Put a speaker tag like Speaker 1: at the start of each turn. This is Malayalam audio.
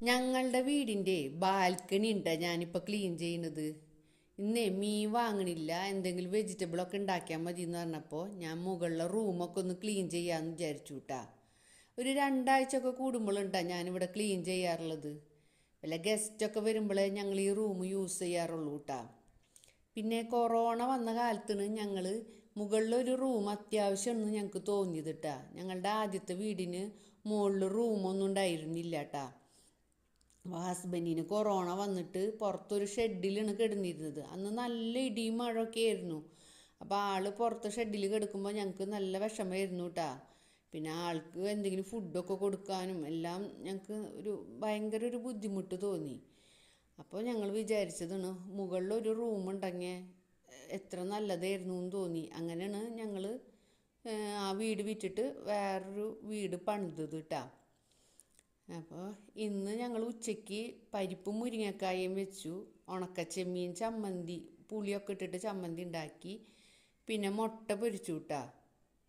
Speaker 1: ഞങ്ങളുടെ വീടിൻ്റെ ബാൽക്കണി ഉണ്ടാ ഞാനിപ്പോൾ ക്ലീൻ ചെയ്യുന്നത്. ഇന്നേ മീൻ വാങ്ങണില്ല, എന്തെങ്കിലും വെജിറ്റബിളൊക്കെ ഉണ്ടാക്കിയാൽ മതി എന്ന് പറഞ്ഞപ്പോൾ ഞാൻ മുകളിലെ റൂമൊക്കെ ഒന്ന് ക്ലീൻ ചെയ്യാമെന്ന് വിചാരിച്ചു കേട്ടാ. ഒരു 2 ആഴ്ചയൊക്കെ കൂടുമ്പോഴുണ്ടാ ഞാനിവിടെ ക്ലീൻ ചെയ്യാറുള്ളത്. വല്ല ഗസ്റ്റൊക്കെ വരുമ്പോഴേ ഞങ്ങൾ ഈ റൂം യൂസ് ചെയ്യാറുള്ളൂ കേട്ടാ. പിന്നെ കൊറോണ വന്ന കാലത്താണ് ഞങ്ങൾ മുകളിലൊരു റൂം അത്യാവശ്യമാണെന്ന് ഞങ്ങൾക്ക് തോന്നിയത് കേട്ടാ. ഞങ്ങളുടെ ആദ്യത്തെ വീടിന് മുകളിൽ റൂമൊന്നും ഉണ്ടായിരുന്നില്ല കേട്ടാ. ഹസ്ബൻഡിന് കൊറോണ വന്നിട്ട് പുറത്തൊരു ഷെഡിലാണ് കിടന്നിരുന്നത്. അന്ന് നല്ല ഇടിയും മഴയൊക്കെ ആയിരുന്നു. അപ്പോൾ ആൾ പുറത്ത് ഷെഡിൽ കിടക്കുമ്പോൾ ഞങ്ങൾക്ക് നല്ല വിഷമമായിരുന്നു കേട്ടാ. പിന്നെ ആൾക്ക് എന്തെങ്കിലും ഫുഡൊക്കെ കൊടുക്കാനും എല്ലാം ഞങ്ങൾക്ക് ഭയങ്കര ഒരു ബുദ്ധിമുട്ട് തോന്നി. അപ്പോൾ ഞങ്ങൾ വിചാരിച്ചതാണ് മുകളിലൊരു റൂം ഉണ്ടെങ്കിൽ എത്ര നല്ലതായിരുന്നു എന്ന് തോന്നി. അങ്ങനെയാണ് ഞങ്ങൾ ആ വീട് വിറ്റിട്ട് വേറൊരു വീട് പണിതത് കേട്ടാ. അപ്പോൾ ഇന്ന് ഞങ്ങൾ ഉച്ചയ്ക്ക് പരിപ്പും മുരിങ്ങക്കായും വെച്ചു, ഉണക്കച്ചെമ്മീൻ ചമ്മന്തി പുളിയൊക്കെ ഇട്ടിട്ട് ചമ്മന്തി ഉണ്ടാക്കി, പിന്നെ മുട്ട പൊരിച്ചു കേട്ടാ.